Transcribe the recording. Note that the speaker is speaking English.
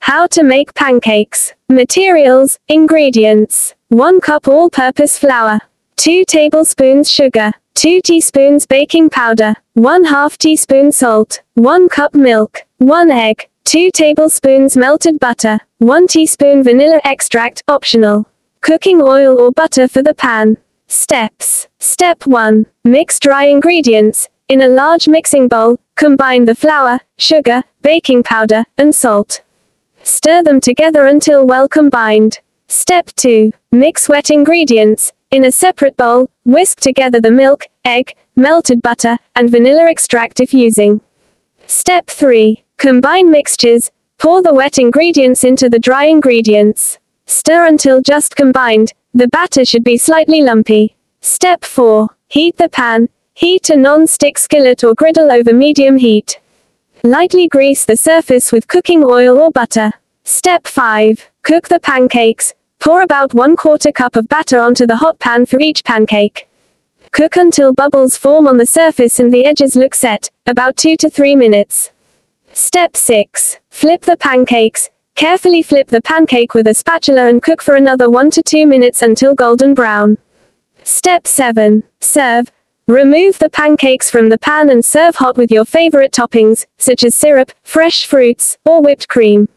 How to make pancakes. Materials, ingredients. 1 cup all-purpose flour. 2 tablespoons sugar. 2 teaspoons baking powder. 1/2 teaspoon salt. 1 cup milk. 1 egg. 2 tablespoons melted butter. 1 teaspoon vanilla extract, optional. Cooking oil or butter for the pan. Steps. Step 1. Mix dry ingredients. In a large mixing bowl, combine the flour, sugar, baking powder, and salt. Stir them together until well combined. Step 2. Mix wet ingredients. In a separate bowl, whisk together the milk, egg, melted butter, and vanilla extract if using. Step 3. Combine mixtures. Pour the wet ingredients into the dry ingredients. Stir until just combined. The batter should be slightly lumpy. Step 4. Heat the pan. Heat a non-stick skillet or griddle over medium heat. Lightly grease the surface with cooking oil or butter. Step 5. Cook the pancakes. Pour about 1/4 cup of batter onto the hot pan for each pancake. Cook until bubbles form on the surface and the edges look set, about 2 to 3 minutes. Step 6. Flip the pancakes. Carefully flip the pancake with a spatula and cook for another 1 to 2 minutes until golden brown. Step 7. Serve. Remove the pancakes from the pan and serve hot with your favorite toppings, such as syrup, fresh fruits, or whipped cream.